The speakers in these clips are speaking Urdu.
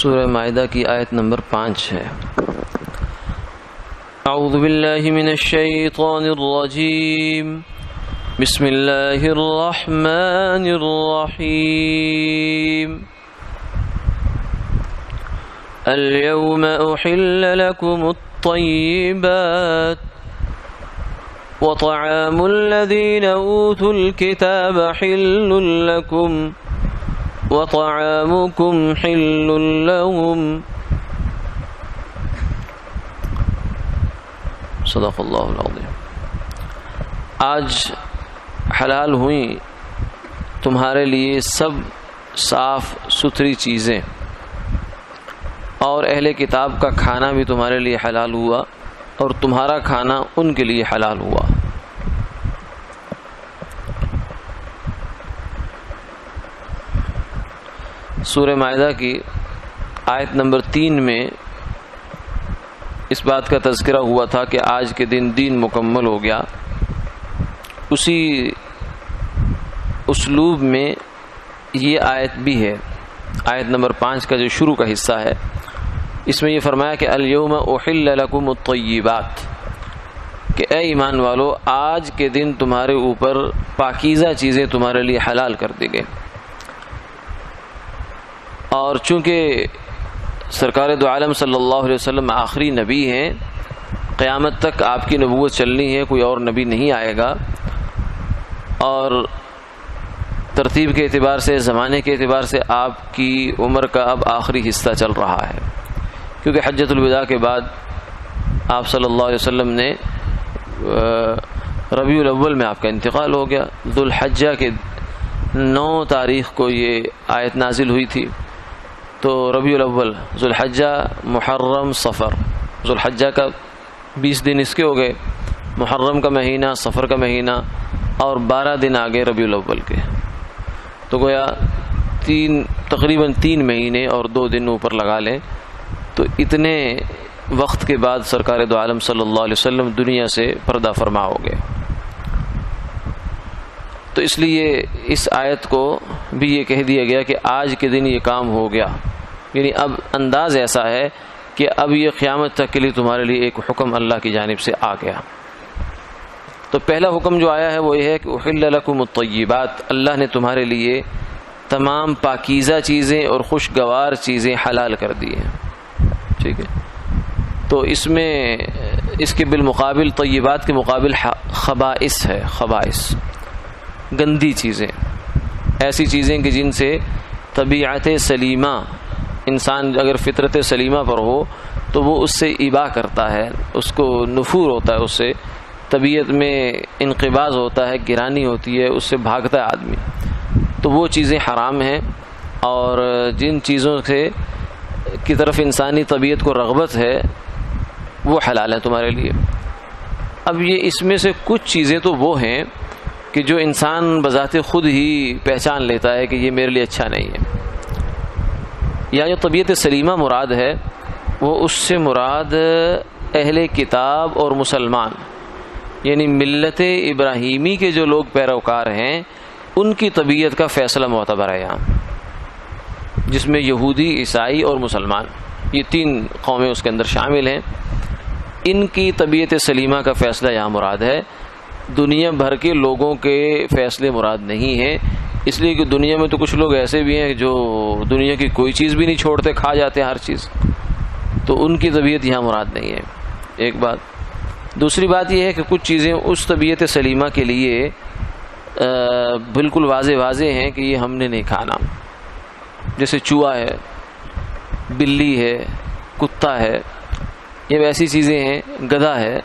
سورہ مائدہ کی آیت نمبر 5 ہے۔ اعوذ باللہ من الشیطان الرجیم، بسم اللہ الرحمن الرحیم۔ اليوم احل لكم الطیبات وطعام الذین اوتوا الكتاب حل لكم وطعامكم حل لهم۔ صدق اللہ العظیم۔ آج حلال ہوئیں تمہارے لیے سب صاف ستھری چیزیں، اور اہل کتاب کا کھانا بھی تمہارے لیے حلال ہوا، اور تمہارا کھانا ان کے لیے حلال ہوا۔ سورہ مائدہ کی آیت نمبر 3 میں اس بات کا تذکرہ ہوا تھا کہ آج کے دن دین مکمل ہو گیا۔ اسی اسلوب میں یہ آیت بھی ہے، آیت نمبر 5 کا جو شروع کا حصہ ہے، اس میں یہ فرمایا کہ الیوم احل لکم الطیبات، کہ اے ایمان والو آج کے دن تمہارے اوپر پاکیزہ چیزیں تمہارے لیے حلال کر دی گئی۔ اور چونکہ سرکار دو عالم صلی اللہ علیہ وسلم آخری نبی ہیں، قیامت تک آپ کی نبوت چلنی ہے، کوئی اور نبی نہیں آئے گا، اور ترتیب کے اعتبار سے، زمانے کے اعتبار سے آپ کی عمر کا اب آخری حصہ چل رہا ہے، کیونکہ حجۃ الوداع کے بعد آپ صلی اللہ علیہ وسلم نے ربیع الاول میں آپ کا انتقال ہو گیا۔ ذوالحجہ کے 9 تاریخ کو یہ آیت نازل ہوئی تھی، تو ربیع الاول، ذوالحجہ، محرم، صفر، ذوالحجہ کا 20 دن اس کے ہو گئے، محرم کا مہینہ، صفر کا مہینہ، اور 12 دن آگے ربیع الاول کے، تو گویا تقریباً 3 مہینے اور 2 دن اوپر لگا لیں، تو اتنے وقت کے بعد سرکار دو عالم صلی اللہ علیہ وسلم دنیا سے پردہ فرما ہو گئے۔ تو اس لیے اس آیت کو بھی یہ کہہ دیا گیا کہ آج کے دن یہ کام ہو گیا، یعنی اب انداز ایسا ہے کہ اب یہ قیامت تک کے لیے تمہارے لیے ایک حکم اللہ کی جانب سے آ گیا۔ تو پہلا حکم جو آیا ہے وہ یہ ہے کہ احل لکم الطیبات، اللہ نے تمہارے لیے تمام پاکیزہ چیزیں اور خوشگوار چیزیں حلال کر دی ہیں، ٹھیک ہے۔ تو اس میں اس کے بالمقابل، طیبات کے مقابل خبائث ہے، خبائث گندی چیزیں، ایسی چیزیں کہ جن سے طبیعت سلیمہ، انسان اگر فطرت سلیمہ پر ہو تو وہ اس سے ابا کرتا ہے، اس کو نفور ہوتا ہے، اس سے طبیعت میں انقباض ہوتا ہے، گرانی ہوتی ہے، اس سے بھاگتا ہے آدمی، تو وہ چیزیں حرام ہیں، اور جن چیزوں سے کی طرف انسانی طبیعت کو رغبت ہے وہ حلال ہے تمہارے لیے۔ اب یہ اس میں سے کچھ چیزیں تو وہ ہیں کہ جو انسان بذات خود ہی پہچان لیتا ہے کہ یہ میرے لیے اچھا نہیں ہے، یا جو طبیعت سلیمہ مراد ہے وہ اس سے مراد اہل کتاب اور مسلمان، یعنی ملت ابراہیمی کے جو لوگ پیروکار ہیں ان کی طبیعت کا فیصلہ معتبر ہے یہاں، جس میں یہودی، عیسائی اور مسلمان، یہ 3 قومیں اس کے اندر شامل ہیں، ان کی طبیعت سلیمہ کا فیصلہ یہاں مراد ہے۔ دنیا بھر کے لوگوں کے فیصلے مراد نہیں ہیں، اس لیے کہ دنیا میں تو کچھ لوگ ایسے بھی ہیں جو دنیا کی کوئی چیز بھی نہیں چھوڑتے، کھا جاتے ہیں ہر چیز، تو ان کی طبیعت یہاں مراد نہیں ہے، ایک بات۔ دوسری بات یہ ہے کہ کچھ چیزیں اس طبیعت سلیمہ کے لیے بالکل واضح ہیں کہ یہ ہم نے نہیں کھانا، جیسے چوہا ہے، بلی ہے، کتا ہے، یہ ایسی چیزیں ہیں، گدھا ہے،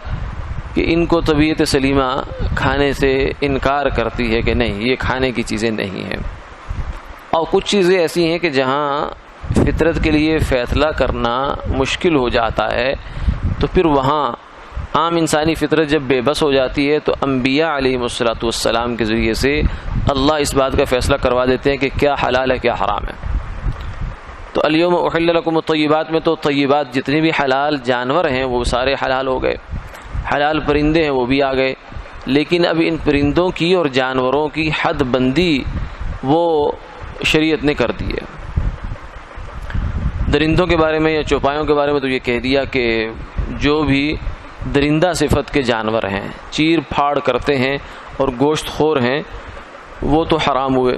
کہ ان کو طبیعت سلیمہ کھانے سے انکار کرتی ہے کہ نہیں، یہ کھانے کی چیزیں نہیں ہیں۔ اور کچھ چیزیں ایسی ہیں کہ جہاں فطرت کے لیے فیصلہ کرنا مشکل ہو جاتا ہے، تو پھر وہاں عام انسانی فطرت جب بے بس ہو جاتی ہے تو انبیاء علیہم الصلوۃ والسلام کے ذریعے سے اللہ اس بات کا فیصلہ کروا دیتے ہیں کہ کیا حلال ہے، کیا حرام ہے۔ تو الیوم احل لکم الطیبات میں تو طیبات جتنے بھی حلال جانور ہیں وہ سارے حلال ہو گئے، حلال پرندے ہیں وہ بھی آ گئے، لیکن اب ان پرندوں کی اور جانوروں کی حد بندی وہ شریعت نے کر دی ہے۔ درندوں کے بارے میں یا چوپایوں کے بارے میں تو یہ کہہ دیا کہ جو بھی درندہ صفت کے جانور ہیں، چیر پھاڑ کرتے ہیں اور گوشت خور ہیں، وہ تو حرام ہوئے،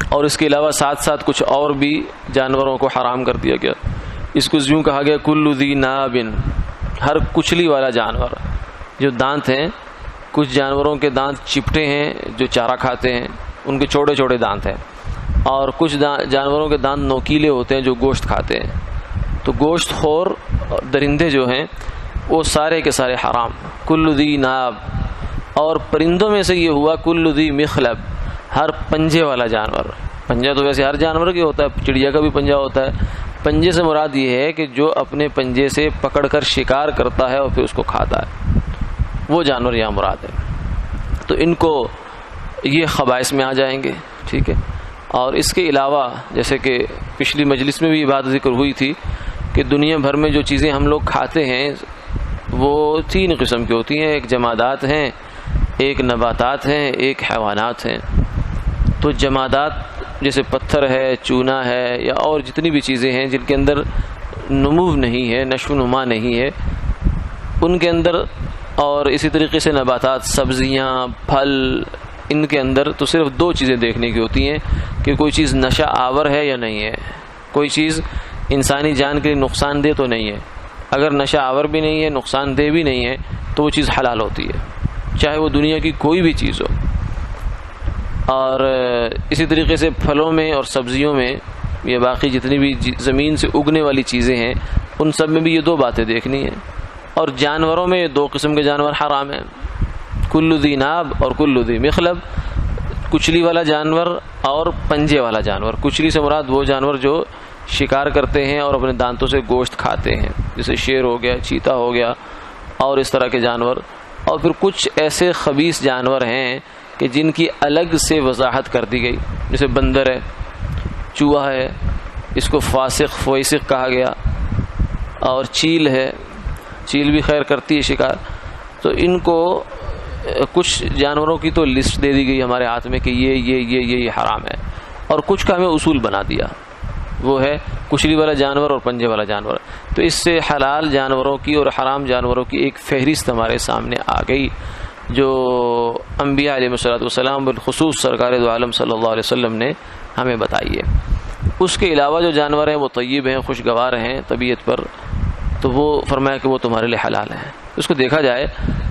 اور اس کے علاوہ ساتھ ساتھ کچھ اور بھی جانوروں کو حرام کر دیا گیا۔ اس کو یوں کہا گیا کل ذی ناب، ہر کچلی والا جانور جو دانت ہیں، کچھ جانوروں کے دانت چپٹے ہیں جو چارہ کھاتے ہیں، ان کے چھوٹے چھوٹے دانت ہیں، اور کچھ جانوروں کے دانت نوکیلے ہوتے ہیں جو گوشت کھاتے ہیں۔ تو گوشت خور درندے جو ہیں وہ سارے کے سارے حرام، کل ذی ناب۔ اور پرندوں میں سے یہ ہوا کل ذی مخلب، ہر پنجے والا جانور۔ پنجہ تو ویسے ہر جانور کے ہوتا ہے، چڑیا کا بھی پنجہ ہوتا ہے۔ پنجے سے مراد یہ ہے کہ جو اپنے پنجے سے پکڑ کر شکار کرتا ہے اور پھر اس کو کھاتا ہے، وہ جانور یہاں مراد ہے۔ تو ان کو یہ خبائث میں آ جائیں گے، ٹھیک ہے۔ اور اس کے علاوہ جیسے کہ پچھلی مجلس میں بھی یہ بات ذکر ہوئی تھی کہ دنیا بھر میں جو چیزیں ہم لوگ کھاتے ہیں وہ 3 قسم کی ہوتی ہیں، ایک جمادات ہیں، ایک نباتات ہیں، ایک حیوانات ہیں۔ تو جمادات جیسے پتھر ہے، چونا ہے، یا اور جتنی بھی چیزیں ہیں جن کے اندر نمو نہیں ہے، نشو و نما نہیں ہے، ان کے اندر، اور اسی طریقے سے نباتات، سبزیاں، پھل، ان کے اندر تو صرف 2 چیزیں دیکھنے کی ہوتی ہیں کہ کوئی چیز نشہ آور ہے یا نہیں ہے، کوئی چیز انسانی جان کے لیے نقصان دہ تو نہیں ہے۔ اگر نشہ آور بھی نہیں ہے، نقصان دہ بھی نہیں ہے، تو وہ چیز حلال ہوتی ہے، چاہے وہ دنیا کی کوئی بھی چیز ہو۔ اور اسی طریقے سے پھلوں میں اور سبزیوں میں، یہ باقی جتنی بھی زمین سے اگنے والی چیزیں ہیں، ان سب میں بھی یہ 2 باتیں دیکھنی ہیں۔ اور جانوروں میں 2 قسم کے جانور حرام ہیں، کل ذی ناب اور کل ذی مخلب، کچلی والا جانور اور پنجے والا جانور۔ کچلی سے مراد وہ جانور جو شکار کرتے ہیں اور اپنے دانتوں سے گوشت کھاتے ہیں، جیسے شیر ہو گیا، چیتا ہو گیا، اور اس طرح کے جانور۔ اور پھر کچھ ایسے خبیث جانور ہیں کہ جن کی الگ سے وضاحت کر دی گئی، جیسے بندر ہے، چوہا ہے، اس کو فاسق فویسق کہا گیا، اور چیل ہے، چیل بھی خیر کرتی ہے شکار۔ تو ان کو کچھ جانوروں کی تو لسٹ دے دی گئی ہمارے ہاتھ میں کہ یہ حرام ہے، اور کچھ کا ہمیں اصول بنا دیا، وہ ہے کچلی والا جانور اور پنجے والا جانور۔ تو اس سے حلال جانوروں کی اور حرام جانوروں کی ایک فہرست ہمارے سامنے آ گئی، جو انبیاء علیہ الصلوۃ والسلام بالخصوص سرکار دو عالم صلی اللہ علیہ وسلم نے ہمیں بتائی ہے۔ اس کے علاوہ جو جانور ہیں وہ طیب ہیں، خوشگوار ہیں طبیعت پر، تو وہ فرمایا کہ وہ تمہارے لیے حلال ہیں۔ اس کو دیکھا جائے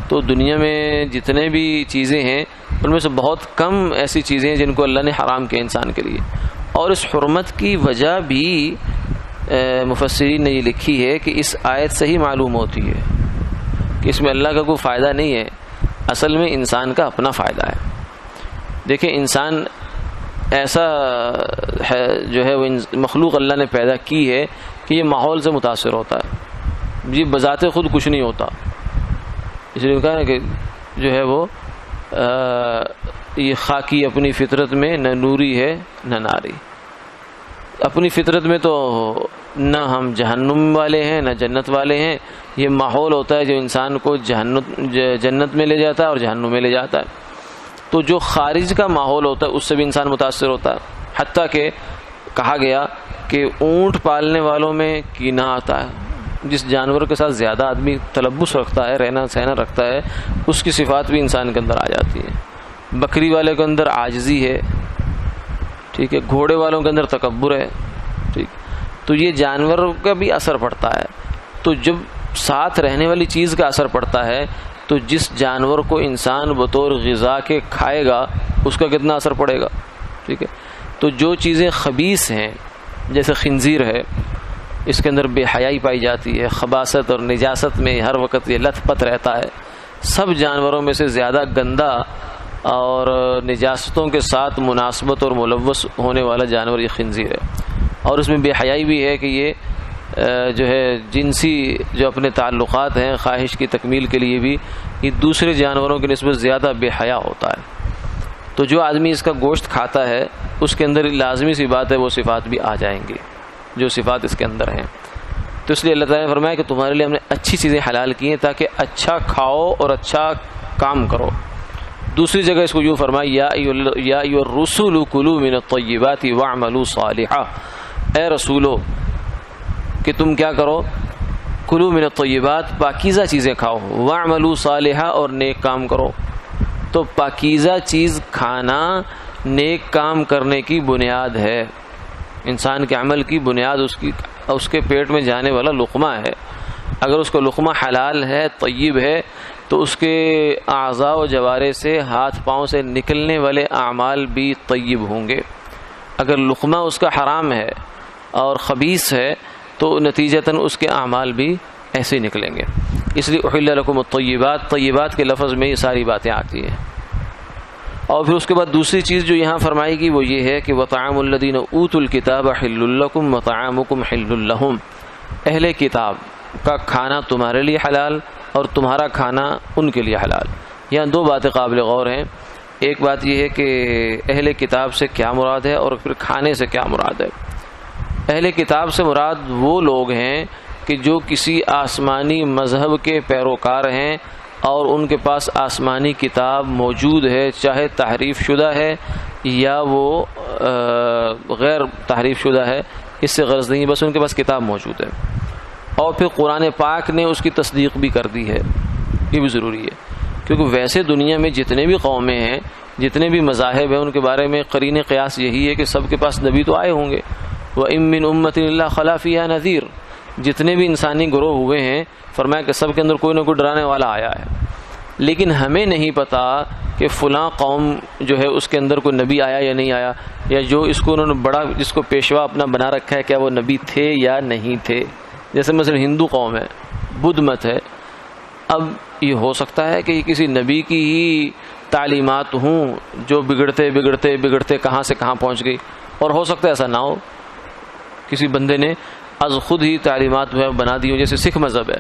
تو دنیا میں جتنے بھی چیزیں ہیں ان میں سے بہت کم ایسی چیزیں ہیں جن کو اللہ نے حرام کیا انسان کے لیے، اور اس حرمت کی وجہ بھی مفسرین نے یہ لکھی ہے کہ اس آیت سے ہی معلوم ہوتی ہے کہ اس میں اللہ کا کوئی فائدہ نہیں ہے، اصل میں انسان کا اپنا فائدہ ہے۔ دیکھیں انسان ایسا ہے جو ہے وہ مخلوق اللہ نے پیدا کی ہے کہ یہ ماحول سے متاثر ہوتا ہے، یہ بذات خود کچھ نہیں ہوتا۔ اس لیے کہا ہے کہ جو ہے وہ یہ خاکی اپنی فطرت میں نہ نوری ہے نہ ناری۔ اپنی فطرت میں تو نہ ہم جہنم والے ہیں نہ جنت والے ہیں، یہ ماحول ہوتا ہے جو انسان کو جنت میں لے جاتا ہے اور جہنم میں لے جاتا ہے۔ تو جو خارج کا ماحول ہوتا ہے اس سے بھی انسان متاثر ہوتا ہے، حتیٰ کہ کہا گیا کہ اونٹ پالنے والوں میں کینہ آتا ہے، جس جانور کے ساتھ زیادہ آدمی تلبس رکھتا ہے، رہنا سہنا رکھتا ہے، اس کی صفات بھی انسان کے اندر آ جاتی ہیں۔ بکری والے کے اندر عاجزی ہے، ٹھیک ہے، گھوڑے والوں کے اندر تکبر ہے، ٹھیک۔ تو یہ جانور کا بھی اثر پڑتا ہے۔ تو جب ساتھ رہنے والی چیز کا اثر پڑتا ہے تو جس جانور کو انسان بطور غذا کے کھائے گا اس کا کتنا اثر پڑے گا، ٹھیک ہے۔ تو جو چیزیں خبیث ہیں جیسے خنزیر ہے، اس کے اندر بے حیائی پائی جاتی ہے، خباثت اور نجاست میں ہر وقت یہ لت پت رہتا ہے۔ سب جانوروں میں سے زیادہ گندا اور نجاستوں کے ساتھ مناسبت اور ملوث ہونے والا جانور یہ خنزیر ہے، اور اس میں بے حیائی بھی ہے کہ یہ جو ہے جنسی جو اپنے تعلقات ہیں خواہش کی تکمیل کے لیے بھی یہ دوسرے جانوروں کی نسبت زیادہ بے حیا ہوتا ہے۔ تو جو آدمی اس کا گوشت کھاتا ہے اس کے اندر لازمی سی بات ہے وہ صفات بھی آ جائیں گی جو صفات اس کے اندر ہیں۔ تو اس لیے اللہ تعالیٰ نے فرمایا کہ تمہارے لیے ہم نے اچھی چیزیں حلال کی ہیں تاکہ اچھا کھاؤ اور اچھا کام کرو۔ دوسری جگہ اس کو یوں فرمایا یا ایھا الرسل کلوا من الطیبات واعملوا صالحا، اے رسولو کہ تم کیا کرو، کلو من الطیبات، پاکیزہ چیزیں کھاؤ، واعملوا صالحا، اور نیک کام کرو۔ تو پاکیزہ چیز کھانا نیک کام کرنے کی بنیاد ہے، انسان کے عمل کی بنیاد اس کے پیٹ میں جانے والا لقمہ ہے۔ اگر اس کا لقمہ حلال ہے، طیب ہے، تو اس کے اعضاء و جوارح سے، ہاتھ پاؤں سے نکلنے والے اعمال بھی طیب ہوں گے۔ اگر لقمہ اس کا حرام ہے اور خبیث ہے تو نتیجتاً اس کے اعمال بھی ایسے نکلیں گے۔ اس لیے احل لکم الطیبات، طیبات کے لفظ میں یہ ساری باتیں آتی ہیں۔ اور پھر اس کے بعد دوسری چیز جو یہاں فرمائی گی وہ یہ ہے کہ وطعام الذین اوتوا الکتاب حل لکم وطعامکم حل لہم، اہل کتاب کا کھانا تمہارے لیے حلال اور تمہارا کھانا ان کے لیے حلال۔ یہاں دو باتیں قابل غور ہیں۔ ایک بات یہ ہے کہ اہل کتاب سے کیا مراد ہے، اور پھر کھانے سے کیا مراد ہے۔ اہل کتاب سے مراد وہ لوگ ہیں کہ جو کسی آسمانی مذہب کے پیروکار ہیں اور ان کے پاس آسمانی کتاب موجود ہے، چاہے تحریف شدہ ہے یا وہ غیر تحریف شدہ ہے، اس سے غرض نہیں، بس ان کے پاس کتاب موجود ہے، اور پھر قرآن پاک نے اس کی تصدیق بھی کر دی ہے۔ یہ بھی ضروری ہے، کیونکہ ویسے دنیا میں جتنے بھی قومیں ہیں، جتنے بھی مذاہب ہیں، ان کے بارے میں قرین قیاس یہی ہے کہ سب کے پاس نبی تو آئے ہوں گے۔ وَإِن مِّنْ أُمَّةٍ إِلَّا خَلَا فِيهَا نَذِيرٌ، جتنے بھی انسانی گروہ ہوئے ہیں، فرمایا کہ سب کے اندر کوئی نہ کوئی ڈرانے والا آیا ہے، لیکن ہمیں نہیں پتا کہ فلاں قوم جو ہے اس کے اندر کوئی نبی آیا یا نہیں آیا، یا جو اس کو انہوں نے بڑا جس کو پیشوا اپنا بنا رکھا ہے کیا وہ نبی تھے یا نہیں تھے۔ جیسے مثلا ہندو قوم ہے، بدھ مت ہے، اب یہ ہو سکتا ہے کہ یہ کسی نبی کی ہی تعلیمات ہوں جو بگڑتے بگڑتے بگڑتے کہاں سے کہاں پہنچ گئی، اور ہو سکتا ہے ایسا نہ ہو، کسی بندے نے از خود ہی تعلیمات بنا دی ہو۔ جیسے سکھ مذہب ہے،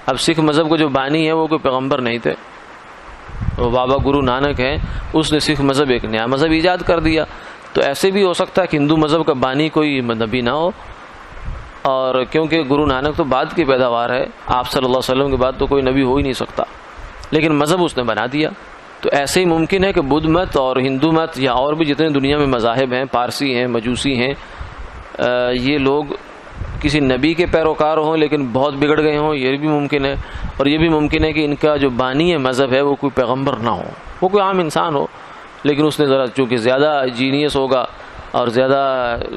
اب سکھ مذہب کو جو بانی ہے وہ کوئی پیغمبر نہیں تھے، وہ بابا گرو نانک ہیں، اس نے سکھ مذہب ایک نیا مذہب ایجاد کر دیا۔ تو ایسے بھی ہو سکتا ہے کہ ہندو مذہب کا بانی کوئی نبی نہ ہو، اور کیونکہ گرو نانک تو بعد کی پیداوار ہے، آپ صلی اللہ علیہ وسلم کے بعد تو کوئی نبی ہو ہی نہیں سکتا، لیکن مذہب اس نے بنا دیا۔ تو ایسے ہی ممکن ہے کہ بدھ مت اور ہندو مت یا اور بھی جتنے دنیا میں مذاہب ہیں، پارسی ہیں، مجوسی ہیں، یہ لوگ کسی نبی کے پیروکار ہوں لیکن بہت بگڑ گئے ہوں، یہ بھی ممکن ہے۔ اور یہ بھی ممکن ہے کہ ان کا جو بانی ہے مذہب ہے وہ کوئی پیغمبر نہ ہو، وہ کوئی عام انسان ہو، لیکن اس نے ذرا چونکہ زیادہ جینیس ہوگا اور زیادہ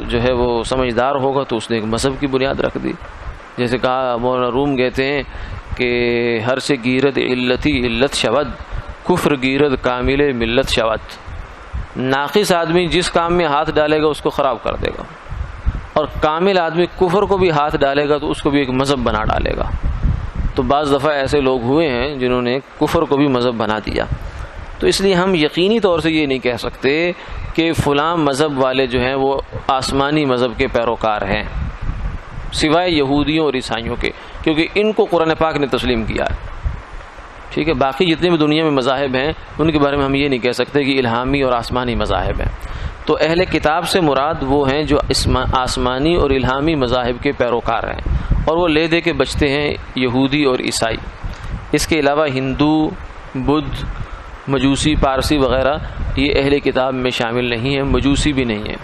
جو ہے وہ سمجھدار ہوگا تو اس نے ایک مذہب کی بنیاد رکھ دی۔ جیسے کہا مولانا روم کہتے ہیں کہ ہر سے گیرد علتی علت شود، کفر گیرد کامل ملت شود۔ ناقص آدمی جس کام میں ہاتھ ڈالے گا اس کو خراب کر دے گا، اور کامل آدمی کفر کو بھی ہاتھ ڈالے گا تو اس کو بھی ایک مذہب بنا ڈالے گا۔ تو بعض دفعہ ایسے لوگ ہوئے ہیں جنہوں نے کفر کو بھی مذہب بنا دیا۔ تو اس لیے ہم یقینی طور سے یہ نہیں کہہ سکتے کہ فلاں مذہب والے جو ہیں وہ آسمانی مذہب کے پیروکار ہیں، سوائے یہودیوں اور عیسائیوں کے، کیونکہ ان کو قرآن پاک نے تسلیم کیا ہے۔ ٹھیک ہے، باقی جتنے بھی دنیا میں مذاہب ہیں ان کے بارے میں ہم یہ نہیں کہہ سکتے کہ الہامی اور آسمانی مذاہب ہیں۔ تو اہل کتاب سے مراد وہ ہیں جو آسمانی اور الہامی مذاہب کے پیروکار ہیں، اور وہ لے دے کے بچتے ہیں یہودی اور عیسائی۔ اس کے علاوہ ہندو، بدھ، مجوسی، پارسی وغیرہ یہ اہل کتاب میں شامل نہیں ہیں، مجوسی بھی نہیں ہیں۔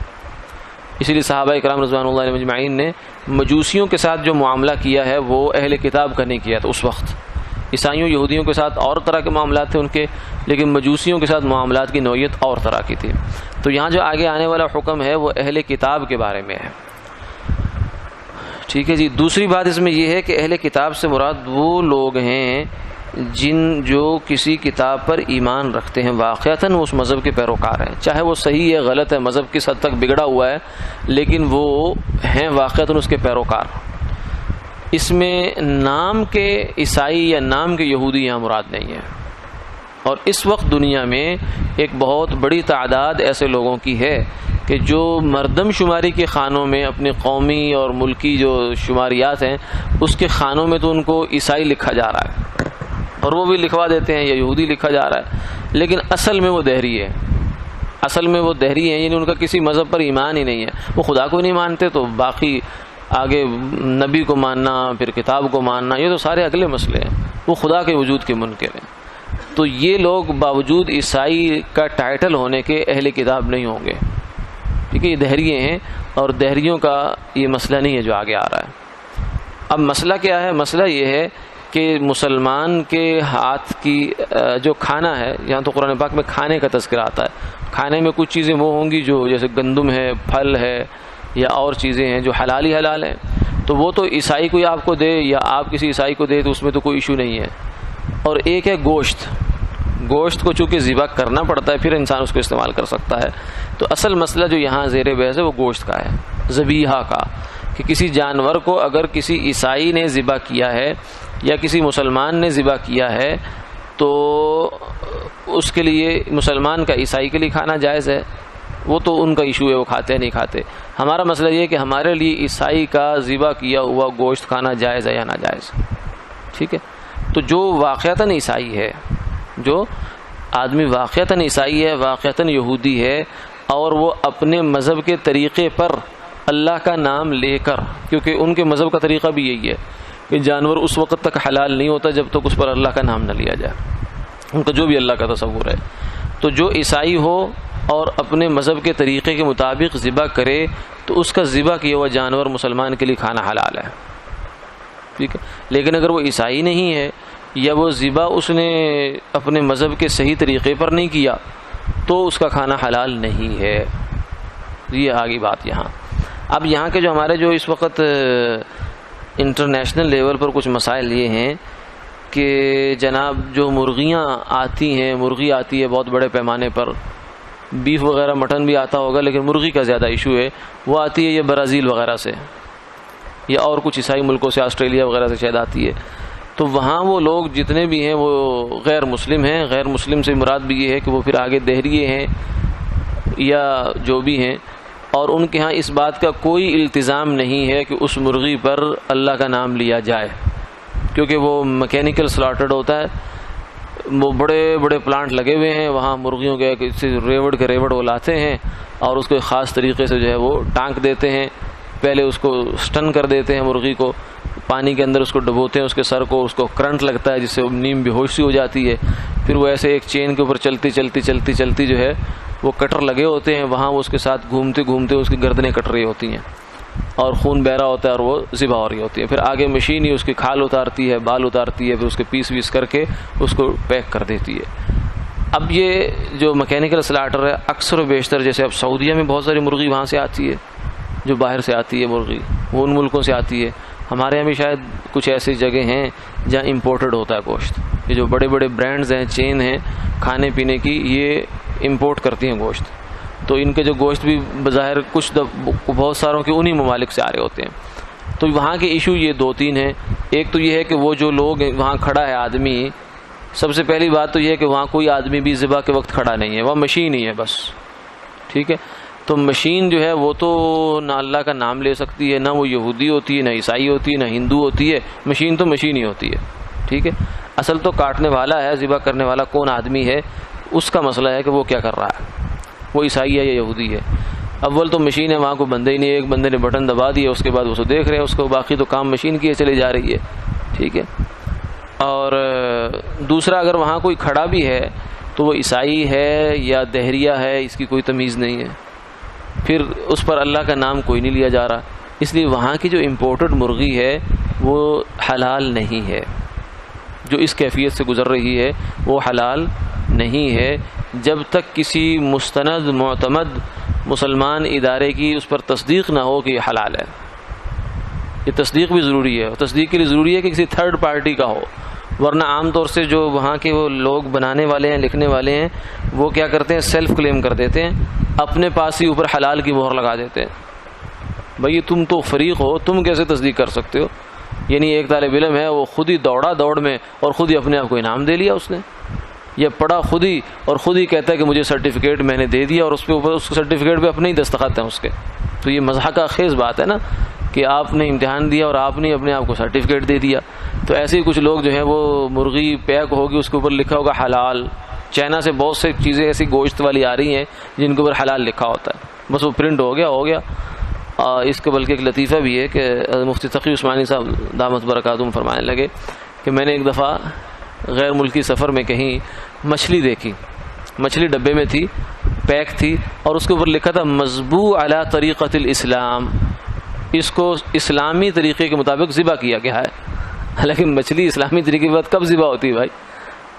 اسی لیے صحابہ اکرام رضوان اللہ علیہ مجمعین نے مجوسیوں کے ساتھ جو معاملہ کیا ہے وہ اہل کتاب کا نہیں کیا تھا اس وقت۔ عیسائیوں یہودیوں کے ساتھ اور طرح کے معاملات تھے ان کے، لیکن مجوسیوں کے ساتھ معاملات کی نوعیت اور طرح کی تھی۔ تو یہاں جو آگے آنے والا حکم ہے وہ اہل کتاب کے بارے میں ہے۔ ٹھیک ہے جی۔ دوسری بات اس میں یہ ہے کہ اہل کتاب سے مراد وہ لوگ ہیں جو کسی کتاب پر ایمان رکھتے ہیں، واقعتاً اس مذہب کے پیروکار ہیں، چاہے وہ صحیح ہے غلط ہے، مذہب کس حد تک بگڑا ہوا ہے، لیکن وہ ہیں واقعتاً اس کے پیروکار۔ اس میں نام کے عیسائی یا نام کے یہودی یہاں مراد نہیں ہے۔ اور اس وقت دنیا میں ایک بہت بڑی تعداد ایسے لوگوں کی ہے کہ جو مردم شماری کے خانوں میں اپنی قومی اور ملکی جو شماریات ہیں اس کے خانوں میں تو ان کو عیسائی لکھا جا رہا ہے، اور وہ بھی لکھوا دیتے ہیں یا یہودی لکھا جا رہا ہے، لیکن اصل میں وہ دہری ہے۔ اصل میں وہ دہری ہیں، یعنی ان کا کسی مذہب پر ایمان ہی نہیں ہے، وہ خدا کو نہیں مانتے، تو باقی آگے نبی کو ماننا، پھر کتاب کو ماننا، یہ تو سارے اگلے مسئلے ہیں، وہ خدا کے وجود کے منکر ہیں۔ تو یہ لوگ باوجود عیسائی کا ٹائٹل ہونے کے اہل کتاب نہیں ہوں گے، ٹھیک ہے، یہ دہریے ہیں، اور دہریوں کا یہ مسئلہ نہیں ہے جو آگے آ رہا ہے۔ اب مسئلہ کیا ہے؟ مسئلہ یہ ہے کہ مسلمان کے ہاتھ کی جو کھانا ہے، یہاں تو قرآن پاک میں کھانے کا تذکرہ آتا ہے، کھانے میں کچھ چیزیں وہ ہوں گی جو جیسے گندم ہے، پھل ہے، یا اور چیزیں ہیں جو حلال ہی حلال ہیں، تو وہ تو عیسائی کوئی آپ کو دے یا آپ کسی عیسائی کو دے تو اس میں تو کوئی ایشو نہیں ہے۔ اور ایک ہے گوشت، گوشت کو چونکہ ذبح کرنا پڑتا ہے پھر انسان اس کو استعمال کر سکتا ہے۔ تو اصل مسئلہ جو یہاں زیر بحث ہے وہ گوشت کا ہے، ذبیحہ کا، کہ کسی جانور کو اگر کسی عیسائی نے ذبح کیا ہے یا کسی مسلمان نے ذبح کیا ہے تو اس کے لیے مسلمان کا عیسائی کے لیے کھانا جائز ہے، وہ تو ان کا ایشو ہے، وہ کھاتے ہیں نہیں کھاتے۔ ہمارا مسئلہ یہ ہے کہ ہمارے لیے عیسائی کا ذبح کیا ہوا گوشت کھانا جائز ہے یا ناجائز، ٹھیک ہے؟ تو جو واقعتاً عیسائی ہے، جو آدمی واقعتاً عیسائی ہے، واقعتاً یہودی ہے، اور وہ اپنے مذہب کے طریقے پر اللہ کا نام لے کر، کیونکہ ان کے مذہب کا طریقہ بھی یہی ہے کہ جانور اس وقت تک حلال نہیں ہوتا جب تک اس پر اللہ کا نام نہ لیا جائے، ان کا جو بھی اللہ کا تصور ہے۔ تو جو عیسائی ہو اور اپنے مذہب کے طریقے کے مطابق ذبح کرے تو اس کا ذبح کیا ہوا جانور مسلمان کے لیے کھانا حلال ہے، ٹھیک ہے؟ لیکن اگر وہ عیسائی نہیں ہے یا وہ ذبح اس نے اپنے مذہب کے صحیح طریقے پر نہیں کیا تو اس کا کھانا حلال نہیں ہے۔ یہ آگی بات یہاں۔ اب یہاں کے جو ہمارے جو اس وقت انٹرنیشنل لیول پر کچھ مسائل یہ ہیں کہ جناب جو مرغیاں آتی ہیں، مرغی آتی ہے بہت بڑے پیمانے پر، بیف وغیرہ مٹن بھی آتا ہوگا لیکن مرغی کا زیادہ ایشو ہے، وہ آتی ہے یہ برازیل وغیرہ سے یا اور کچھ عیسائی ملکوں سے، آسٹریلیا وغیرہ سے شاید آتی ہے۔ تو وہاں وہ لوگ جتنے بھی ہیں وہ غیر مسلم ہیں، غیر مسلم سے مراد بھی یہ ہے کہ وہ پھر آگے دہریے ہیں یا جو بھی ہیں، اور ان کے ہاں اس بات کا کوئی التزام نہیں ہے کہ اس مرغی پر اللہ کا نام لیا جائے، کیونکہ وہ میکینیکل سلاٹرڈ ہوتا ہے، وہ بڑے بڑے پلانٹ لگے ہوئے ہیں وہاں مرغیوں کے، ریوڑ کے ریوڑ وہ لاتے ہیں اور اس کو ایک خاص طریقے سے جو ہے وہ ٹانک دیتے ہیں، پہلے اس کو سٹن کر دیتے ہیں مرغی کو، پانی کے اندر اس کو ڈبوتے ہیں، اس کے سر کو، اس کو کرنٹ لگتا ہے جس سے نیم بے ہوش سی ہو جاتی ہے، پھر وہ ایسے ایک چین کے اوپر چلتی چلتی چلتی چلتی جو ہے وہ کٹر لگے ہوتے ہیں وہاں، وہ اس کے ساتھ گھومتے گھومتے اس کی گردنیں کٹ رہی ہوتی ہیں اور خون بہ رہا ہوتا ہے اور وہ ذبح ہو رہی ہوتی ہے، پھر آگے مشین ہی اس کی کھال اتارتی ہے، بال اتارتی ہے، پھر اس کے پیس ویس کر کے اس کو پیک کر دیتی ہے۔ اب یہ جو میکینیکل سلاٹر ہے اکثر و بیشتر، جیسے اب سعودیہ میں بہت ساری مرغی وہاں سے آتی ہے جو باہر سے آتی ہے مرغی، وہ ان ملکوں سے آتی ہے، ہمارے یہاں بھی شاید کچھ ایسی جگہ ہیں جہاں امپورٹڈ ہوتا ہے گوشت، یہ جو بڑے بڑے برانڈز ہیں، چین ہیں کھانے پینے کی، یہ امپورٹ کرتی ہیں گوشت، تو ان کے جو گوشت بھی بظاہر کچھ بہت ساروں کے انہی ممالک سے آ رہے ہوتے ہیں۔ تو وہاں کے ایشو یہ دو تین ہیں، ایک تو یہ ہے کہ وہ جو لوگ وہاں کھڑا ہے آدمی، سب سے پہلی بات تو یہ ہے کہ وہاں کوئی آدمی بھی ذبح کے وقت کھڑا نہیں ہے، وہ مشین ہی ہے بس، ٹھیک ہے؟ تو مشین جو ہے وہ تو نہ اللہ کا نام لے سکتی ہے، نہ وہ یہودی ہوتی ہے، نہ عیسائی ہوتی ہے، نہ ہندو ہوتی ہے، مشین تو مشین ہی ہوتی ہے، ٹھیک ہے؟ اصل تو کاٹنے والا ہے، ذبح کرنے والا کون آدمی ہے، اس کا مسئلہ ہے کہ وہ کیا کر رہا ہے، وہ عیسائی ہے یا یہودی ہے۔ اول تو مشین ہے، وہاں کو بندے ہی نہیں، ایک بندے نے بٹن دبا دیا، اس کے بعد وہ دیکھ رہے ہیں اس کو، باقی تو کام مشین کیے چلی جا رہی ہے، ٹھیک ہے؟ اور دوسرا اگر وہاں کوئی کھڑا بھی ہے تو وہ عیسائی ہے یا دہریہ ہے، اس کی کوئی تمیز نہیں ہے، پھر اس پر اللہ کا نام کوئی نہیں لیا جا رہا، اس لیے وہاں کی جو امپورٹڈ مرغی ہے وہ حلال نہیں ہے، جو اس کیفیت سے گزر رہی ہے وہ حلال نہیں ہے جب تک کسی مستند معتمد مسلمان ادارے کی اس پر تصدیق نہ ہو کہ یہ حلال ہے۔ یہ تصدیق بھی ضروری ہے، تصدیق کے لیے ضروری ہے کہ کسی تھرڈ پارٹی کا ہو، ورنہ عام طور سے جو وہاں کے وہ لوگ بنانے والے ہیں، لکھنے والے ہیں، وہ کیا کرتے ہیں، سیلف کلیم کر دیتے ہیں، اپنے پاس ہی اوپر حلال کی مہر لگا دیتے ہیں۔ بھئی تم تو فریق ہو، تم کیسے تصدیق کر سکتے ہو؟ یعنی ایک طالب علم ہے، وہ خود ہی دوڑا دوڑ میں اور خود ہی اپنے آپ کو انعام دے لیا اس نے، یہ پڑھا خود ہی اور خود ہی کہتا ہے کہ مجھے سرٹیفکیٹ میں نے دے دیا، اور اس پہ اوپر اس سرٹیفکیٹ پہ اپنے ہی دستخط ہیں اس کے۔ تو یہ مضحکہ خیز بات ہے نا کہ آپ نے امتحان دیا اور آپ نے اپنے آپ کو سرٹیفکیٹ دے دیا۔ تو ایسے ہی کچھ لوگ جو ہیں وہ مرغی پیک ہوگی، اس کے اوپر لکھا ہوگا حلال، چائنا سے بہت سے چیزیں ایسی گوشت والی آ رہی ہیں جن کے اوپر حلال لکھا ہوتا ہے، بس وہ پرنٹ ہو گیا۔ اس کے بلکہ ایک لطیفہ بھی ہے کہ مفتی تقی عثمانی صاحب دامت برکاتہم فرمانے لگے کہ میں نے ایک دفعہ غیر ملکی سفر میں کہیں مچھلی دیکھی، مچھلی ڈبے میں تھی، پیک تھی، اور اس کے اوپر لکھا تھا مذبوح علی طریقۃ الاسلام، اس کو اسلامی طریقے کے مطابق ذبح کیا گیا ہے، لیکن مچھلی اسلامی طریقے کے بعد کب ذبح ہوتی ہے بھائی؟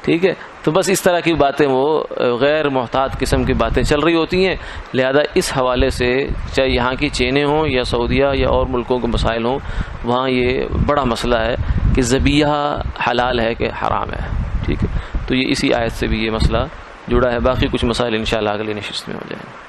ٹھیک ہے، تو بس اس طرح کی باتیں وہ غیر محتاط قسم کی باتیں چل رہی ہوتی ہیں. لہذا اس حوالے سے چاہے یہاں کی چینیں ہوں یا سعودیہ یا اور ملکوں کے مسائل ہوں، وہاں یہ بڑا مسئلہ ہے کہ ذبیحہ حلال ہے کہ حرام ہے. ٹھیک ہے، تو یہ اسی آیت سے بھی یہ مسئلہ جڑا ہے. باقی کچھ مسائل انشاءاللہ اگلی نشست میں ہو جائیں گے.